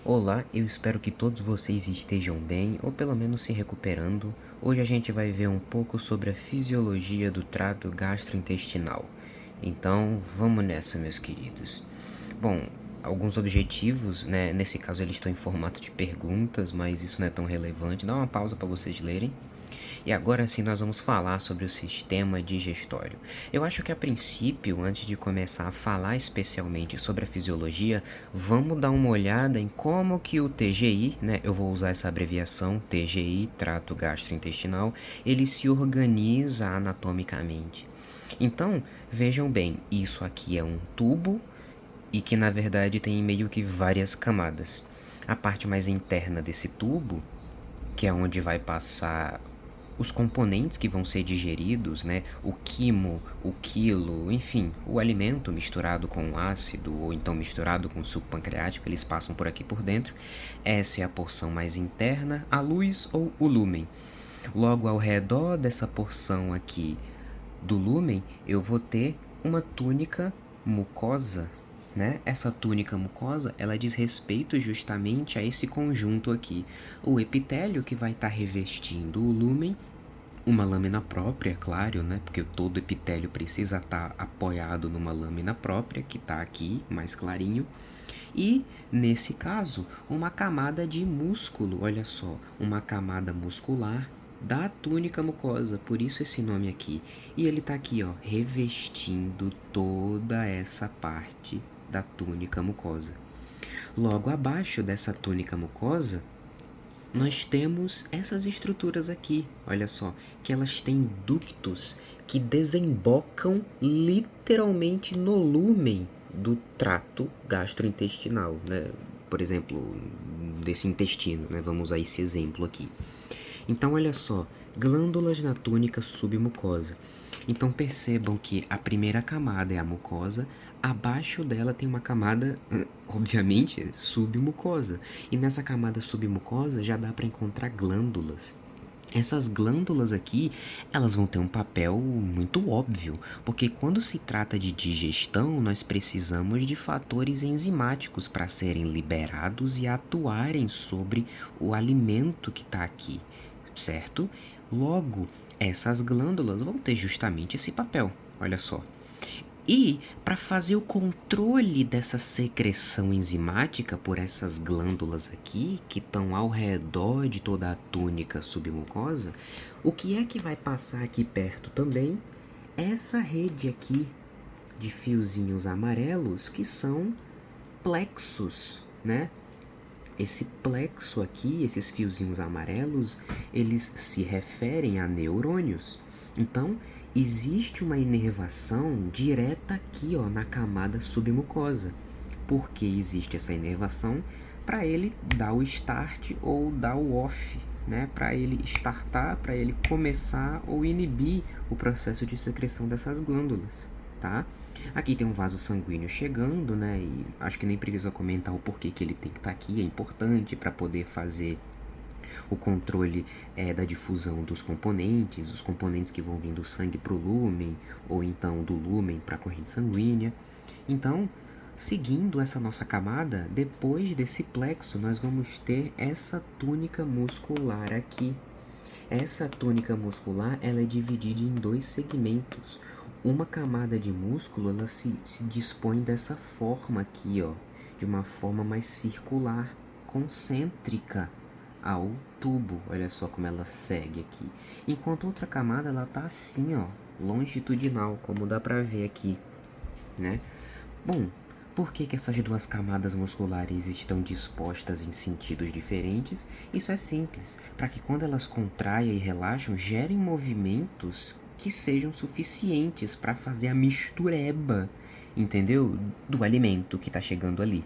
Olá, eu espero que todos vocês estejam bem ou pelo menos se recuperando. Hoje a gente vai ver um pouco sobre a fisiologia do trato gastrointestinal. Então, vamos nessa, meus queridos. Bom, alguns objetivos, né? Nesse caso eles estão em formato de perguntas, mas isso não é tão relevante. Dá uma pausa para vocês lerem. E agora sim nós vamos falar sobre o sistema digestório. Eu acho que a princípio, antes de começar a falar especialmente sobre a fisiologia, vamos dar uma olhada em como que o TGI, né, eu vou usar essa abreviação, TGI, trato gastrointestinal, ele se organiza anatomicamente. Então, vejam bem, isso aqui é um tubo e que na verdade tem meio que várias camadas. A parte mais interna desse tubo, que é onde vai passar os componentes que vão ser digeridos, né? O quimo, o quilo, enfim, o alimento misturado com ácido ou então misturado com suco pancreático, eles passam por aqui por dentro. Essa é a porção mais interna, a luz ou o lúmen. Logo ao redor dessa porção aqui do lúmen, eu vou ter uma túnica mucosa, né? Essa túnica mucosa, ela diz respeito justamente a esse conjunto aqui. O epitélio que vai estar revestindo o lúmen, uma lâmina própria, claro, né? Porque todo epitélio precisa estar apoiado numa lâmina própria, que está aqui, mais clarinho. E, nesse caso, uma camada de músculo, olha só, uma camada muscular da túnica mucosa, por isso esse nome aqui. E ele tá aqui, ó, revestindo toda essa parte da túnica mucosa. Logo abaixo dessa túnica mucosa, nós temos essas estruturas aqui, olha só, que elas têm ductos que desembocam literalmente no lúmen do trato gastrointestinal, né? Por exemplo, desse intestino, né? Vamos usar esse exemplo aqui. Então, olha só, glândulas na túnica submucosa. Então percebam que a primeira camada é a mucosa, abaixo dela tem uma camada, obviamente, submucosa. E nessa camada submucosa já dá para encontrar glândulas. Essas glândulas aqui, elas vão ter um papel muito óbvio, porque quando se trata de digestão, nós precisamos de fatores enzimáticos para serem liberados e atuarem sobre o alimento que está aqui, certo? Logo, essas glândulas vão ter justamente esse papel, olha só. E para fazer o controle dessa secreção enzimática por essas glândulas aqui, que estão ao redor de toda a túnica submucosa, o que é que vai passar aqui perto também? Essa rede aqui de fiozinhos amarelos que são plexos, né? Esse plexo aqui, esses fiozinhos amarelos, eles se referem a neurônios. Então, existe uma inervação direta aqui, ó, na camada submucosa. Porque existe essa inervação para ele dar o start ou dar o off, né? Para ele startar, para ele começar ou inibir o processo de secreção dessas glândulas, tá? Aqui tem um vaso sanguíneo chegando, né? E acho que nem precisa comentar o porquê que ele tem que estar aqui. É importante para poder fazer o controle da difusão dos componentes, os componentes que vão vir do sangue para o lúmen, ou então do lúmen para a corrente sanguínea. Então, seguindo essa nossa camada, depois desse plexo, nós vamos ter essa túnica muscular aqui. Essa túnica muscular, ela é dividida em dois segmentos. Uma camada de músculo, ela se dispõe dessa forma aqui, ó, de uma forma mais circular, concêntrica ao tubo. Olha só como ela segue aqui. Enquanto outra camada, ela tá assim, ó, longitudinal, como dá pra ver aqui, né? Bom, por que essas duas camadas musculares estão dispostas em sentidos diferentes? Isso é simples, para que quando elas contraiam e relaxam, gerem movimentos que sejam suficientes para fazer a mistureba, entendeu? Do alimento que está chegando ali.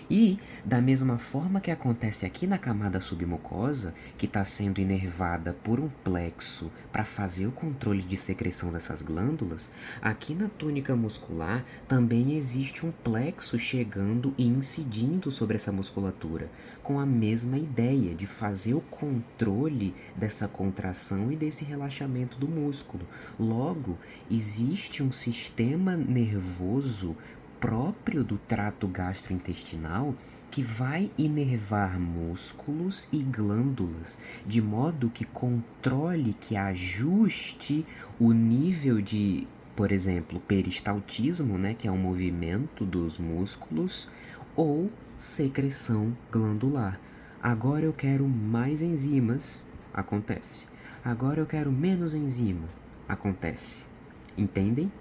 E, da mesma forma que acontece aqui na camada submucosa, que está sendo inervada por um plexo para fazer o controle de secreção dessas glândulas, aqui na túnica muscular também existe um plexo chegando e incidindo sobre essa musculatura, com a mesma ideia de fazer o controle dessa contração e desse relaxamento do músculo. Logo, existe um sistema nervoso próprio do trato gastrointestinal que vai inervar músculos e glândulas, de modo que controle, que ajuste o nível de, por exemplo, peristaltismo, né, que é um movimento dos músculos, ou secreção glandular. Agora eu quero mais enzimas, acontece. Agora eu quero menos enzima, acontece. Entendem?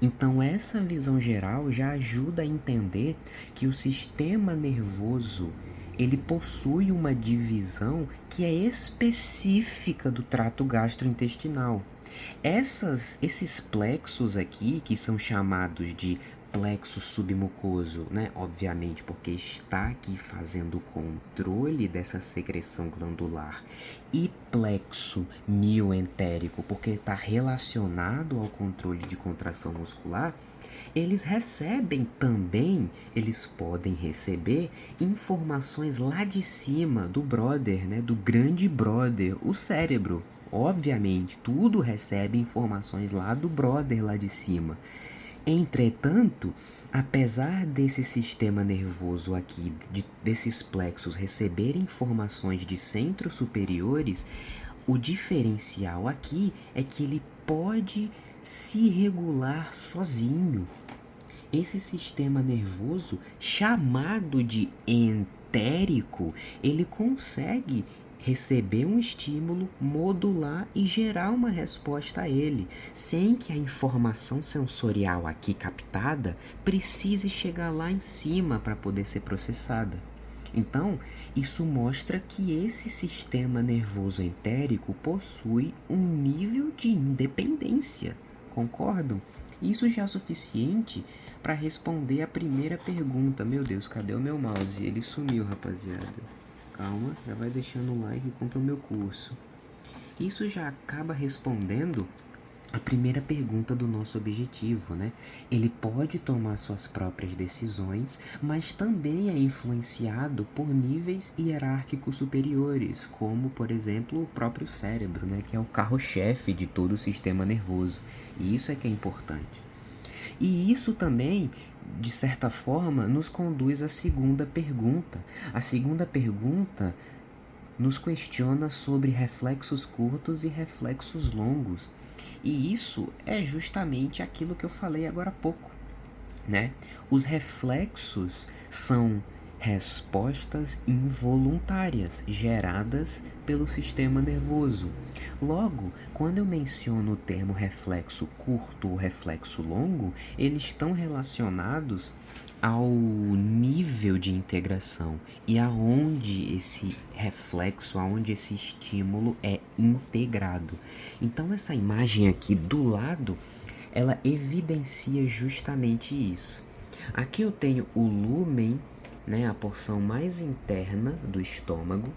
Então essa visão geral já ajuda a entender que o sistema nervoso ele possui uma divisão que é específica do trato gastrointestinal. Esses plexos aqui, que são chamados de plexo submucoso, né? Obviamente, porque está aqui fazendo o controle dessa secreção glandular, e plexo mioentérico, porque está relacionado ao controle de contração muscular, eles recebem também, eles podem receber informações lá de cima do brother, né? Do grande brother, o cérebro. Obviamente, tudo recebe informações lá do brother lá de cima. Entretanto, apesar desse sistema nervoso aqui, desses plexos receberem informações de centros superiores, o diferencial aqui é que ele pode se regular sozinho. Esse sistema nervoso, chamado de entérico, ele consegue receber um estímulo, modular e gerar uma resposta a ele, sem que a informação sensorial aqui captada precise chegar lá em cima para poder ser processada. Então, isso mostra que esse sistema nervoso entérico possui um nível de independência. Concordam? Isso já é suficiente para responder a primeira pergunta. Meu Deus, cadê o meu mouse? Ele sumiu, rapaziada. Calma, já vai deixando o like e compra o meu curso. Isso já acaba respondendo a primeira pergunta do nosso objetivo, né? Ele pode tomar suas próprias decisões, mas também é influenciado por níveis hierárquicos superiores, como, por exemplo, o próprio cérebro, né? Que é o carro-chefe de todo o sistema nervoso. E isso é que é importante. E isso também, de certa forma, nos conduz à segunda pergunta. A segunda pergunta nos questiona sobre reflexos curtos e reflexos longos. E isso é justamente aquilo que eu falei agora há pouco, né? Os reflexos são respostas involuntárias geradas pelo sistema nervoso. Logo, quando eu menciono o termo reflexo curto ou reflexo longo, eles estão relacionados ao nível de integração e aonde esse reflexo, aonde esse estímulo é integrado. Então essa imagem aqui do lado, ela evidencia justamente isso. Aqui eu tenho o lúmen, né, a porção mais interna do estômago,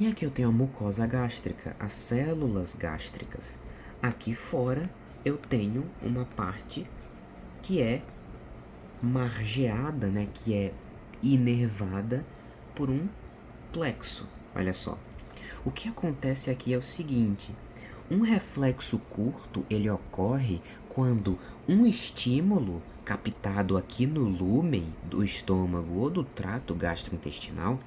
e aqui eu tenho a mucosa gástrica, as células gástricas. Aqui fora eu tenho uma parte que é margeada, né, que é inervada por um plexo. Olha só. O que acontece aqui é o seguinte: um reflexo curto, ele ocorre quando um estímulo captado aqui no lúmen do estômago ou do trato gastrointestinal,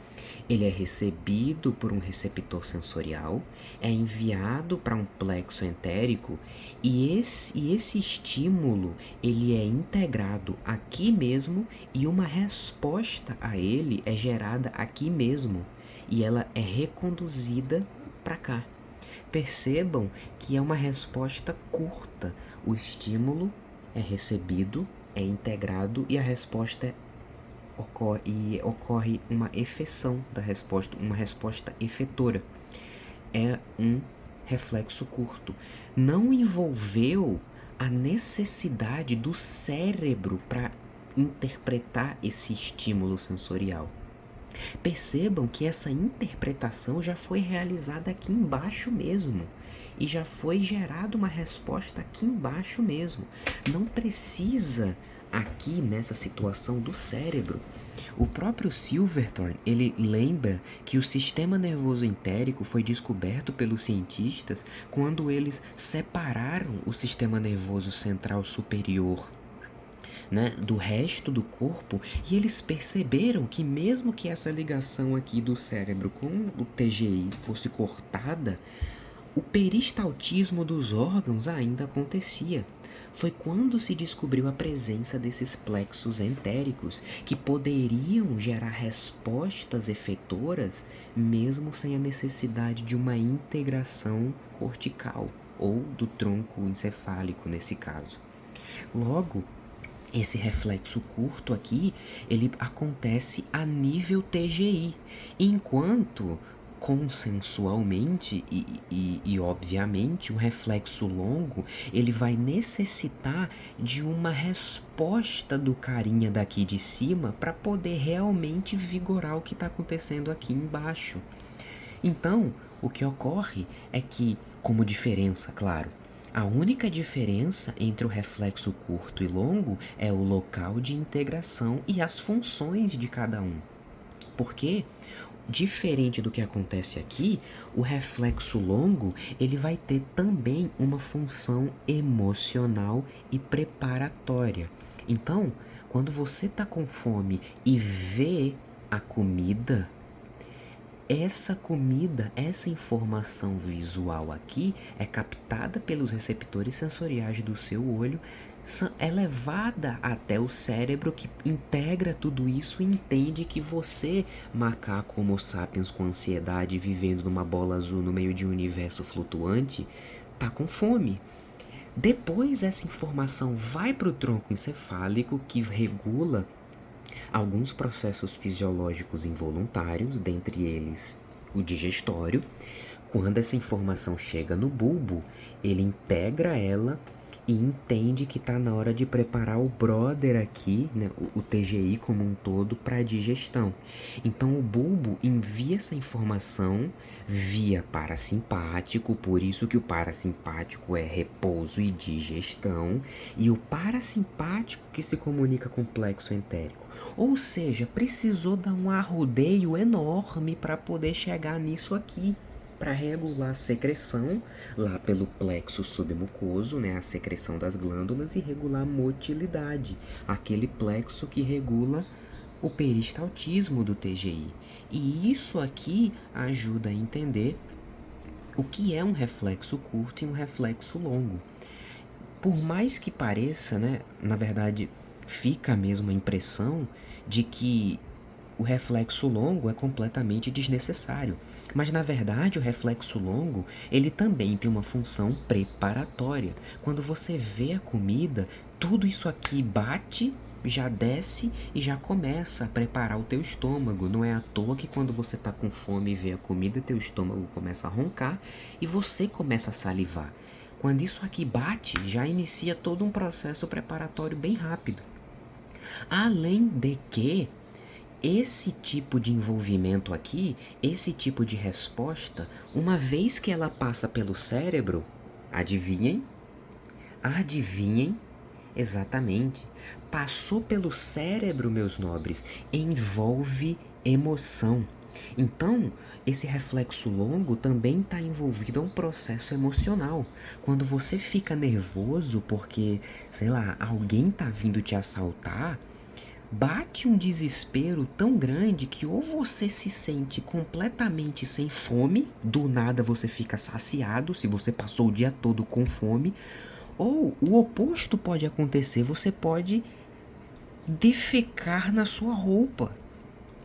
ele é recebido por um receptor sensorial, é enviado para um plexo entérico e esse estímulo, ele é integrado aqui mesmo e uma resposta a ele é gerada aqui mesmo e ela é reconduzida para cá. Percebam que é uma resposta curta. O estímulo é recebido, é integrado e a resposta ocorre uma efeção da resposta, uma resposta efetora. É um reflexo curto. Não envolveu a necessidade do cérebro para interpretar esse estímulo sensorial. Percebam que essa interpretação já foi realizada aqui embaixo mesmo e já foi gerada uma resposta aqui embaixo mesmo. Não precisa aqui nessa situação do cérebro. O próprio Silverthorne, ele lembra que o sistema nervoso entérico foi descoberto pelos cientistas quando eles separaram o sistema nervoso central superior né, do resto do corpo, e eles perceberam que mesmo que essa ligação aqui do cérebro com o TGI fosse cortada, o peristaltismo dos órgãos ainda acontecia. Foi quando se descobriu a presença desses plexos entéricos que poderiam gerar respostas efetoras mesmo sem a necessidade de uma integração cortical ou do tronco encefálico nesse caso. Logo, esse reflexo curto aqui, ele acontece a nível TGI, enquanto consensualmente e obviamente o reflexo longo ele vai necessitar de uma resposta do carinha daqui de cima para poder realmente vigorar o que está acontecendo aqui embaixo. Então, o que ocorre é que, como diferença, claro, a única diferença entre o reflexo curto e longo é o local de integração e as funções de cada um. Porque, diferente do que acontece aqui, o reflexo longo ele vai ter também uma função emocional e preparatória. Então, quando você está com fome e vê a comida, essa informação visual aqui é captada pelos receptores sensoriais do seu olho, é levada até o cérebro que integra tudo isso e entende que você, macaco Homo sapiens com ansiedade vivendo numa bola azul no meio de um universo flutuante, tá com fome. Depois essa informação vai para o tronco encefálico que regula alguns processos fisiológicos involuntários, dentre eles o digestório. Quando essa informação chega no bulbo, ele integra ela e entende que está na hora de preparar o brother aqui, né, o TGI como um todo, para a digestão. Então o bulbo envia essa informação via parasimpático, por isso que o parasimpático é repouso e digestão, e o parasimpático que se comunica com o plexo entérico. Ou seja, precisou dar um arrodeio enorme para poder chegar nisso aqui, para regular a secreção lá pelo plexo submucoso, né, a secreção das glândulas, e regular a motilidade, aquele plexo que regula o peristaltismo do TGI. E isso aqui ajuda a entender o que é um reflexo curto e um reflexo longo. Por mais que pareça, né, na verdade, fica mesmo a impressão de que o reflexo longo é completamente desnecessário. Mas na verdade o reflexo longo, ele também tem uma função preparatória. Quando você vê a comida, tudo isso aqui bate, já desce e já começa a preparar o teu estômago. Não é à toa que quando você tá com fome e vê a comida, teu estômago começa a roncar e você começa a salivar. Quando isso aqui bate, já inicia todo um processo preparatório bem rápido. Além de que esse tipo de envolvimento aqui, esse tipo de resposta, uma vez que ela passa pelo cérebro, adivinhem? Adivinhem? Exatamente. Passou pelo cérebro, meus nobres, envolve emoção. Então, esse reflexo longo também está envolvido a um processo emocional. Quando você fica nervoso porque, sei lá, alguém está vindo te assaltar, bate um desespero tão grande que ou você se sente completamente sem fome, do nada você fica saciado se você passou o dia todo com fome, ou o oposto pode acontecer, você pode defecar na sua roupa.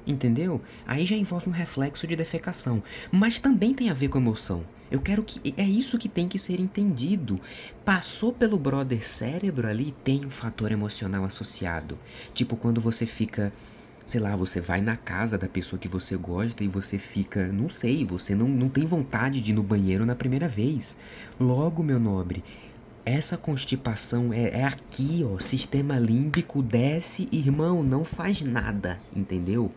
Entendeu? Aí já envolve um reflexo de defecação, mas também tem a ver com emoção. Eu quero que é isso que tem que ser entendido. Passou pelo brother cérebro ali, tem um fator emocional associado. Tipo quando você fica, sei lá, você vai na casa da pessoa que você gosta e você fica, não sei, você não tem vontade de ir no banheiro na primeira vez. Logo, meu nobre, essa constipação é aqui, ó, sistema límbico desce, irmão, não faz nada, entendeu?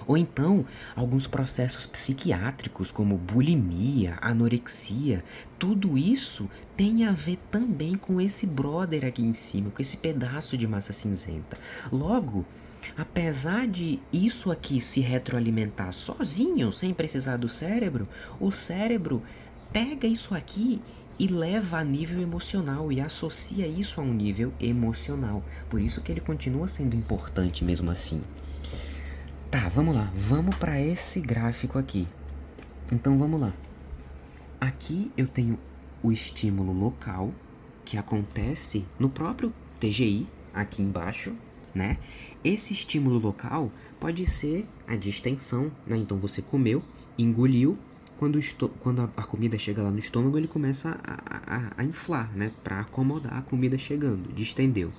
Ou então, alguns processos psiquiátricos como bulimia, anorexia, tudo isso tem a ver também com esse brother aqui em cima, com esse pedaço de massa cinzenta. Logo, apesar de isso aqui se retroalimentar sozinho, sem precisar do cérebro, o cérebro pega isso aqui e leva a nível emocional e associa isso a um nível emocional. Por isso que ele continua sendo importante mesmo assim. Tá, vamos lá. Vamos para esse gráfico aqui. Então vamos lá. Aqui eu tenho o estímulo local, que acontece no próprio TGI, aqui embaixo, né? Esse estímulo local pode ser a distensão, né? Então você comeu, engoliu, quando a comida chega lá no estômago, ele começa a inflar, né? Para acomodar a comida chegando, distendeu.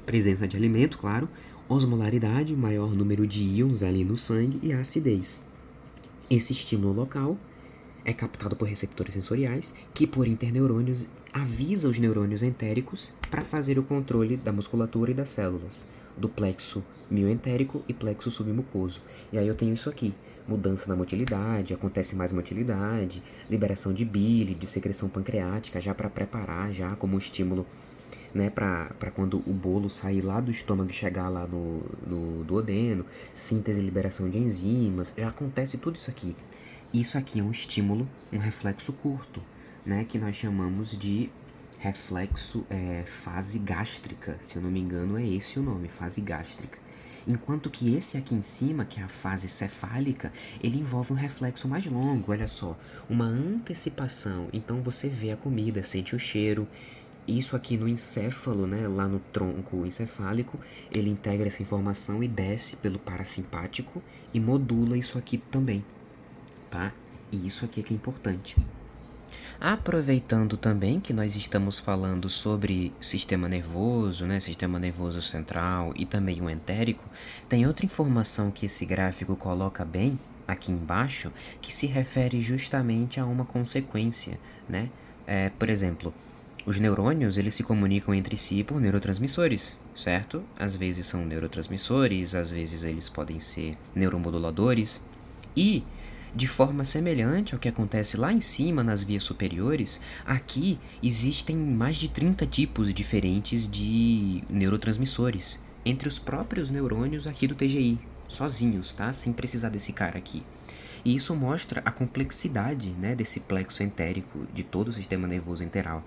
Presença de alimento, claro, osmolaridade, maior número de íons ali no sangue e a acidez. Esse estímulo local é captado por receptores sensoriais que, por interneurônios, avisa os neurônios entéricos para fazer o controle da musculatura e das células, do plexo mioentérico e plexo submucoso. E aí eu tenho isso aqui, mudança na motilidade, acontece mais motilidade, liberação de bile, de secreção pancreática, já para preparar, já como estímulo, né, para quando o bolo sair lá do estômago e chegar lá no duodeno, síntese e liberação de enzimas, já acontece tudo isso aqui. Isso aqui é um estímulo, um reflexo curto, né, que nós chamamos de reflexo fase gástrica, se eu não me engano é esse o nome, fase gástrica. Enquanto que esse aqui em cima, que é a fase cefálica, ele envolve um reflexo mais longo, olha só, uma antecipação. Então você vê a comida, sente o cheiro. Isso aqui no encéfalo, né, lá no tronco encefálico, ele integra essa informação e desce pelo parasimpático e modula isso aqui também, tá? E isso aqui é que é importante. Aproveitando também que nós estamos falando sobre sistema nervoso, né, sistema nervoso central e também o entérico, tem outra informação que esse gráfico coloca bem aqui embaixo, que se refere justamente a uma consequência, né? Por exemplo, os neurônios, eles se comunicam entre si por neurotransmissores, certo? Às vezes são neurotransmissores, às vezes eles podem ser neuromoduladores. E, de forma semelhante ao que acontece lá em cima nas vias superiores, aqui existem mais de 30 tipos diferentes de neurotransmissores, entre os próprios neurônios aqui do TGI, sozinhos, tá? Sem precisar desse cara aqui. E isso mostra a complexidade, né, desse plexo entérico de todo o sistema nervoso enteral.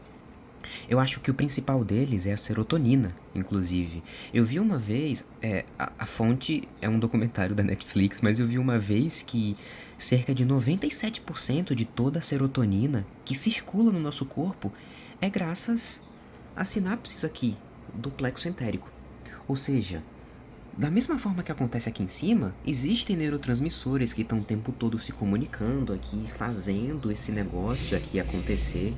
Eu acho que o principal deles é a serotonina, inclusive. Eu vi uma vez, a fonte é um documentário da Netflix, mas eu vi uma vez que cerca de 97% de toda a serotonina que circula no nosso corpo é graças às sinapses aqui do plexo entérico. Ou seja, da mesma forma que acontece aqui em cima, existem neurotransmissores que estão o tempo todo se comunicando aqui, fazendo esse negócio aqui acontecer.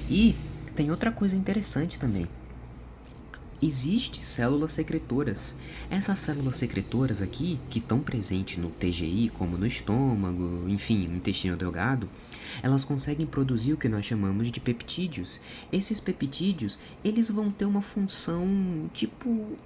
E tem outra coisa interessante também. Existem células secretoras. Essas células secretoras aqui, que estão presentes no TGI, como no estômago, enfim, no intestino delgado, elas conseguem produzir o que nós chamamos de peptídeos. Esses peptídeos, eles vão ter uma função tipo...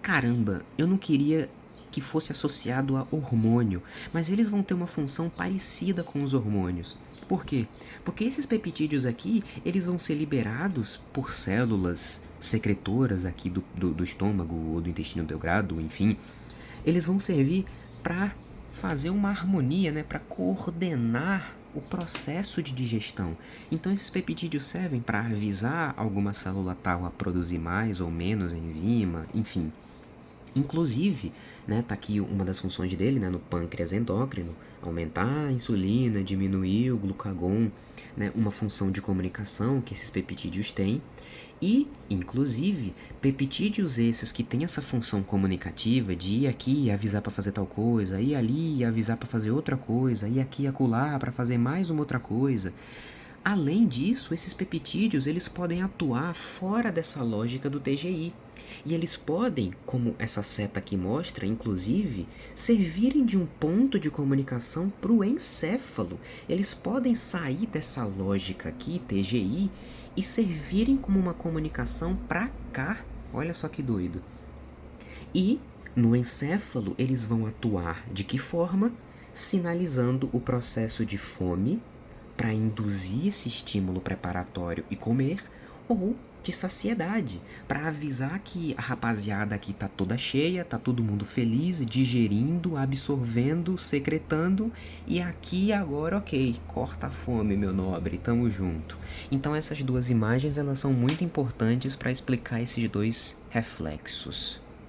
Caramba, eu não queria que fosse associado a hormônio, mas eles vão ter uma função parecida com os hormônios. Por quê? Porque esses peptídeos aqui, eles vão ser liberados por células secretoras aqui do estômago ou do intestino delgado, enfim. Eles vão servir para fazer uma harmonia, né, para coordenar o processo de digestão. Então esses peptídeos servem para avisar alguma célula tal a produzir mais ou menos enzima, enfim. Inclusive, né, tá aqui uma das funções dele, né, no pâncreas endócrino, aumentar a insulina, diminuir o glucagon, né, uma função de comunicação que esses peptídeos têm. E, inclusive, peptídeos esses que têm essa função comunicativa de ir aqui e avisar para fazer tal coisa, ir ali e avisar para fazer outra coisa, ir aqui e acolá para fazer mais uma outra coisa. Além disso, esses peptídeos eles podem atuar fora dessa lógica do TGI. E eles podem, como essa seta aqui mostra, inclusive, servirem de um ponto de comunicação para o encéfalo. Eles podem sair dessa lógica aqui, TGI, e servirem como uma comunicação para cá. Olha só que doido. E no encéfalo eles vão atuar de que forma? Sinalizando o processo de fome para induzir esse estímulo preparatório e comer, ou de saciedade, para avisar que a rapaziada aqui tá toda cheia, tá todo mundo feliz, digerindo, absorvendo, secretando, e aqui agora, ok, corta a fome, meu nobre, tamo junto. Então essas duas imagens, elas são muito importantes para explicar esses dois reflexos.